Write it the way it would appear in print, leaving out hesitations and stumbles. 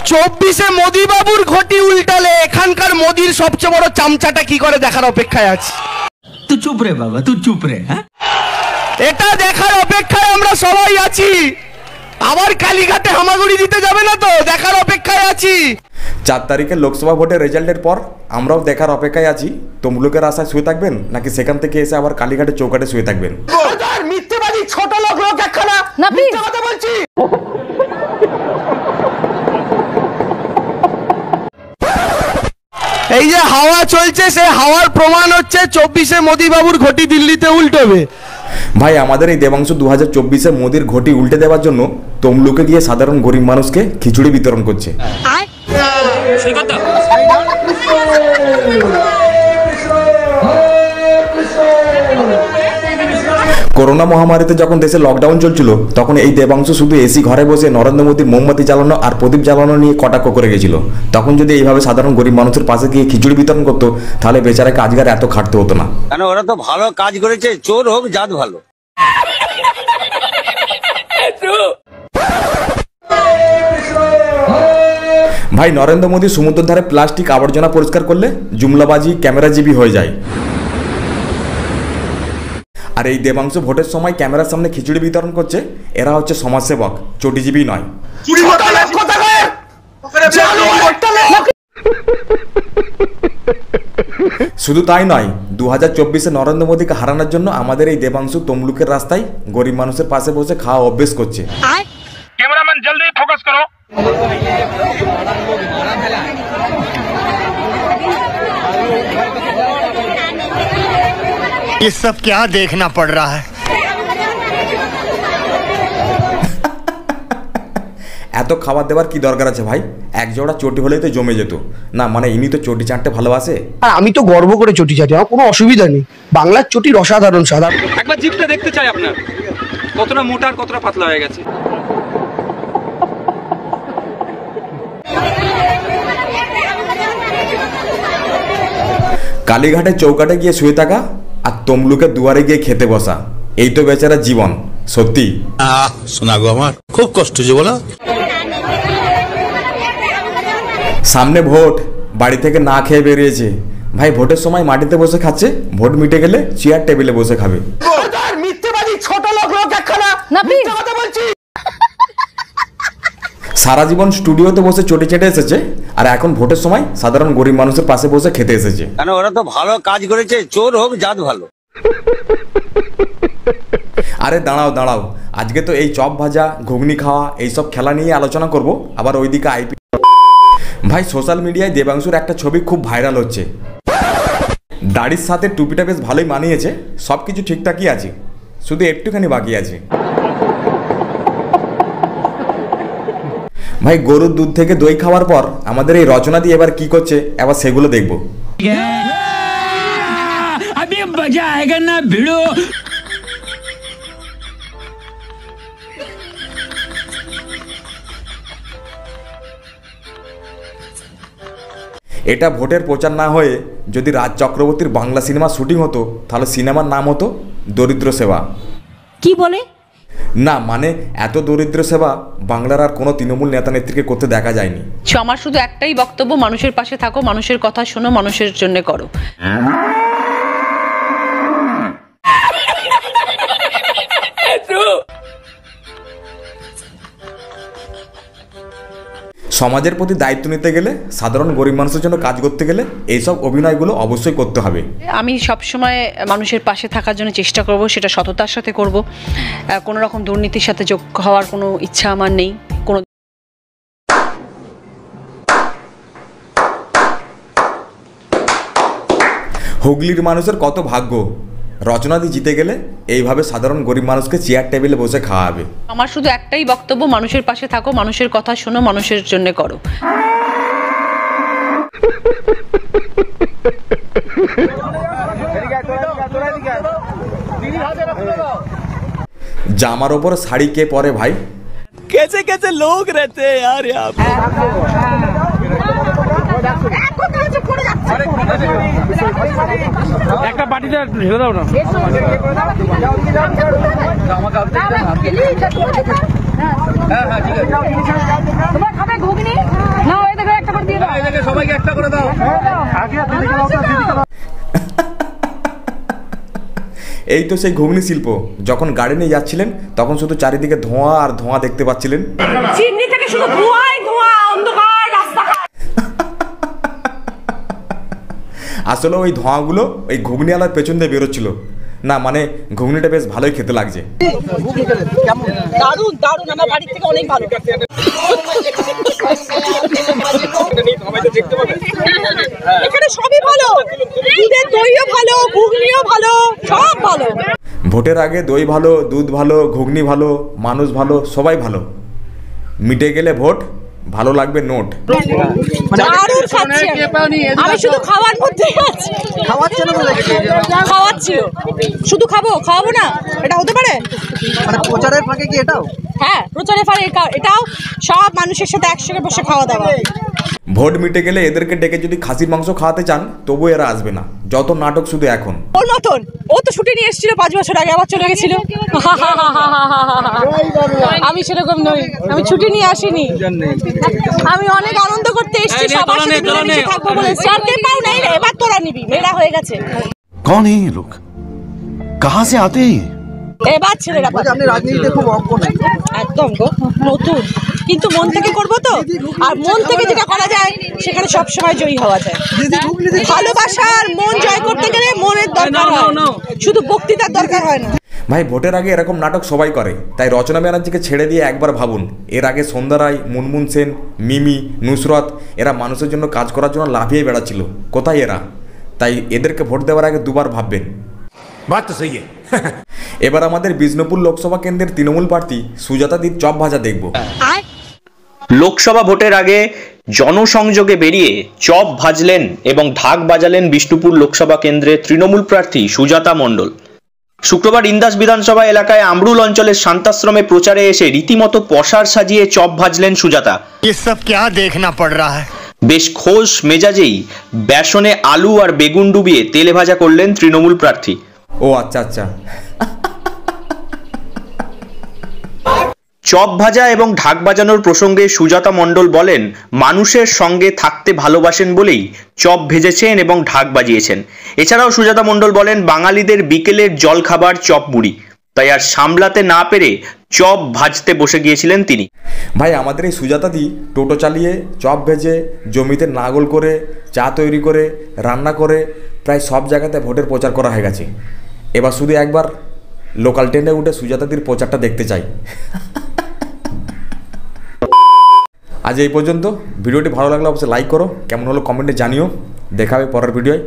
24-এ মোদি বাবুর ঘটি উল্টালে এখানকার মোদির সবচেয়ে বড় চামচাটা কি করে দেখার অপেক্ষায় আছি। তুই চুপ রে বাবা, তুই চুপ রে। হ্যাঁ, এটা দেখার অপেক্ষায় আমরা সবাই আছি। আবার কালীঘাটে হামাগুড়ি দিতে যাবে না তো, দেখার অপেক্ষায় আছি। 4 তারিখে লোকসভা ভোটের রেজাল্টের পর আমরাও দেখার অপেক্ষায় আছি। তমলুকের আশায় শুয়ে থাকবেন নাকি সেখান থেকে এসে আবার কালীঘাটে চৌকাটে শুয়ে থাকবেন? মিথ্যেবাদী ছোট লোক একখানা, মিথ্যে কথা বলছি। এই যে হাওয়া চলছে, সে হাওয়ার প্রমাণ হচ্ছে 24-এ মোদি বাবুর ঘটি দিল্লিতে উল্টোবে। ভাই আমাদের এই দেবাংশু 2024-এ মোদির ঘটি উল্টে দেওয়ার জন্য তমলুকে গিয়ে সাধারণ গরিব মানুষকে খিচুড়ি বিতরণ করছে। করোনা মহামারীতে যখন দেশে লকডাউন চলছিল তখন এই দেবাংশু শুধু এসি ঘরে বসে নরেন্দ্র মোদীর মোমবাতি জ্বালানো আর প্রদীপ জ্বালানো নিয়ে কটাক্ষ করে গেছিল। তখন যদি এইভাবে সাধারণ গরিব মানুষের পাশে গিয়ে খিচুড়ি বিতরণ করতো তাহলে বেচারাকে আজকে এত খাটতে হতো না। কেন, ওরা তো ভালো কাজ করেছে, চোর হোক জাত ভালো। ভাই নরেন্দ্র মোদী সমুদ্রের ধারে প্লাস্টিক আবর্জনা পরিষ্কার করলে জুমলাবাজি ক্যামেরাজীবী হয়ে যায়। আর এই দেবাংশু ভোটের সময় ক্যামেরার সামনে খিচুড়ি বিতরণ করছে, এরা হচ্ছে সমাজসেবক, চটিজীবী নয়। শুধু তাই নয়, 2024-এ নরেন্দ্র মোদীকে হারানোর জন্য আমাদের এই দেবাংশু তমলুকের রাস্তায় গরিব মানুষের পাশে বসে খাওয়া অভ্যেস করছে। ক্যামেরাম্যান জলদি ফোকাস করো। ये सब क्या देखना पड़ रहा है? এত খাবার দেওয়ার কি দরকার আছে ভাই? এক জোড়া চটি হলেই তো জমে যেত না। মানে ইনি তো চটি চাটতে ভালোবাসে। আর আমি তো গর্ব করে চটি চাটি, আমার কোনো অসুবিধা নেই। বাংলার চটির অসাধারণ সাধারণ। একবার জিভটা দেখতে চাই আপনার, কতটা মোটা আর কতটা পাতলা হয়ে গেছে। কালীঘাটে চৌকাটে গিয়ে শুয়ে থাকা আর তমলুকের দুয়ারে গিয়ে খেতে বসা, এই তো বেচারা জীবন। সত্যি শোনা গো, আমার খুব কষ্ট হচ্ছে বলো। সামনে ভোট, বাড়ি থেকে না খেয়ে বেরিয়েছে। ভাই ভোটের সময় মাটিতে বসে খাচ্ছে, ভোট মিটে গেলে চেয়ার টেবিলে বসে খাবে। মিথ্যেবাদী ছোট লোক একখানা, মিথ্যে কথা বলছি। সারা জীবন স্টুডিওতে বসে চটি চেটে এসেছে, আর এখন ভোটের সময় সাধারণ গরিব মানুষের পাশে বসে খেতে এসেছে। কেন, ওরা তো ভালো কাজ করেছে, চোর হোক জাত ভালো। আরে দাঁড়াও দাঁড়াও, আজকে তো এই চপ ভাজা ঘুগনি খাওয়া এইসব খেলা নিয়ে আলোচনা করব। আবার ওইদিকে আইপি। ভাই সোশ্যাল মিডিয়ায় দেবাংশুর একটা ছবি খুব ভাইরাল হচ্ছে। দাড়ির সাথে টুপিটা বেশ ভালোই মানিয়েছে, সব কিছু ঠিকঠাকই আছে, শুধু একটুখানি বাকি আছে। ভাই গরুর দুধ থেকে দই খাওয়ার পর আমাদের এই রচনা দিয়ে এবার কি করছে, এবার সেগুলো দেখবো। अभी मजा आएगा ना भिड़ो। এটা ভোটের প্রচার না হয়ে যদি রাজ চক্রবর্তীর বাংলা সিনেমা শুটিং হতো তাহলে সিনেমার নাম হতো দরিদ্র সেবা। কি বলে? না মানে এত দরিদ্র সেবা বাংলার আর কোনো তৃণমূল নেতা নেত্রীকে করতে দেখা যায়নি। আমার শুধু একটাই বক্তব্য, মানুষের পাশে থাকো, মানুষের কথা শোনো, মানুষের জন্য করো। সমাজের প্রতি দায়িত্ব নিতে গেলে, সাধারণ গরিব মানুষের জন্য কাজ করতে গেলে এইসব অভিনয়গুলো অবশ্যই করতে হবে। আমি সবসময় মানুষের পাশে থাকার জন্য চেষ্টা করব, সেটা সততার সাথে করব। কোনো রকম দুর্নীতির সাথে যোগ হওয়ার কোনো ইচ্ছা আমার নেই। কোনো হুগলির মানুষের কত ভাগ্য, রচনাদি জিতে গেলে এইভাবে সাধারণ গরিব মানুষকে চেয়ার টেবিলে বসে খাওয়াবে। আমার শুধু একটাই বক্তব্য, মানুষের পাশে থাকো, মানুষের কথা শোনো, মানুষের জন্য করো। জামার ওপর শাড়ি কে পরে ভাই? कैसे कैसे लोग रहते हैं यार यहाँ पे। একটা বাটিতে ঢেলে দাও না। ঘুগনি এই তো সেই ঘুগনি শিল্প, যখন গাড়ি নিয়ে যাচ্ছিলেন তখন শুধু চারিদিকে ধোঁয়া আর ধোঁয়া দেখতে পাচ্ছিলেন। চিমনি থেকে শুধু ধোঁয়াই ধোঁয়া, অন্ধকার রাস্তা। আসলে ওই ধোঁয়াগুলো ওই ঘুগনিওয়ালার পেছন দিয়ে বেরোচ্ছিল না, মানে ঘুগনিটা বেশ ভালোই খেতে লাগছে। দারুণ দারুণ, আমার বাড়ির থেকে অনেক ভালো। এখানে সবই ভালো, দুধের দইও ভালো, ঘুগনিও ভালো, সব ভালো। ভোটের আগে দই ভালো, দুধ ভালো, ঘুগনি ভালো, মানুষ ভালো, সবাই ভালো। মিটে গেলে ভোট, ভালো লাগবে নোট। দারুণ খাচ্ছি আমি, শুধু খাওয়ার মধ্যেই আছি। খাওয়াচ্ছি, শুধু খাওয়াবো না, এটা হতে পারে? প্রচারের ফাঁকে কি এটাও? হ্যাঁ, প্রচারের ফাঁকে এটাও, সব মানুষের সাথে একসঙ্গে বসে খাওয়া দাওয়া। ভোট মিটে গেলে এদেরকে ডেকে যদি খাসির মাংস খাওয়াতে চান তবু এরা আসবে না, যত নাটক শুধু এখন। ওর মতন, ও তো ছুটি নিয়ে এসেছিল 5 বছর আগে, আবার চলে গেছিল। আমি সেরকম নই, আমি ছুটি নিয়ে আসিনি, আমি অনেক আনন্দ করতে এসেছি, সবার সাথে মিলেমিশে থাকবো বলে। সরকে পাও নাই রে, এবার তোরা নিবি, মেয়েরা হয়ে গেছে। कौन है ये लोग, कहाँ से आते हैं? এবার ছেলেরা পাবে। আপনি রাজনীতিতে খুব অজ্ঞ নাই। একদম গো, নতুন, কিন্তু মন থেকে করবো তো, আর মন থেকে যেটা করা যায় সেখানে সব সময় জয়ী হওয়া যায়। ভালোবাসার মন জয় করতে গেলে মনের দরকার হয়, শুধু বক্তৃতার দরকার হয় না। ভাই ভোটের আগে এরকম নাটক সবাই করে, তাই রচনা ব্যানার্জিকে ছেড়ে দিয়ে একবার ভাবুন। এর আগে সন্ধ্যা রায়, মুনমুন সেন, মিমি, নুসরত এরা মানুষের জন্য কাজ করার জন্য লাফিয়ে বেড়াচ্ছিল, কোথায় এরা? তাই এদেরকে ভোট দেওয়ার আগে দুবার ভাববেন। बात तो सही है। এবার আমাদের বিষ্ণুপুর লোকসভা কেন্দ্রের তৃণমূল প্রার্থী সুজাতাদির চপ ভাজা দেখব। লোকসভা ভোটের আগে জনসংযোগে বেরিয়ে চপ ভাজলেন এবং ঢাক বাজালেন বিষ্ণুপুর লোকসভা কেন্দ্রের তৃণমূল প্রার্থী সুজাতা মণ্ডল। শুক্রবার ইন্দাস বিধানসভা এলাকায় আমরুল অঞ্চলের শান্তাশ্রমে প্রচারে এসে রীতিমতো পসার সাজিয়ে চপ ভাজলেন সুজাতা। ये सब क्या देखना पड़ रहा है? বেশ খোশ মেজাজেই বেসনে আলু আর বেগুন ডুবিয়ে তেলে ভাজা করলেন তৃণমূল প্রার্থী। ও আচ্ছা আচ্ছা। চপ ভাজা এবং ঢাক বাজানোর প্রসঙ্গে সুজাতা মণ্ডল বলেন, মানুষের সঙ্গে থাকতে ভালোবাসেন বলেই চপ ভেজেছেন এবং ঢাক বাজিয়েছেন। এছাড়াও সুজাতা মণ্ডল বলেন, বাঙালিদের বিকেলের জলখাবার চপ মুড়ি, তাই আর সামলাতে না পেরে চপ ভাজতে বসে গিয়েছিলেন তিনি। ভাই আমাদের এই সুজাতাদি টোটো চালিয়ে, চপ ভেজে, জমিতে নাগল করে, চা তৈরি করে, রান্না করে প্রায় সব জায়গাতে ভোটের প্রচার করা হয়ে গেছে। এবার শুধু একবার লোকাল ট্রেনে উঠে সুজাতাদির প্রচারটা দেখতে চাই। আজ এই পর্যন্ত। ভিডিওটি ভালো লাগলে অবশ্যই লাইক করো, কেমন হলো কমেন্টে জানিও। দেখা হবে পরের ভিডিওয়।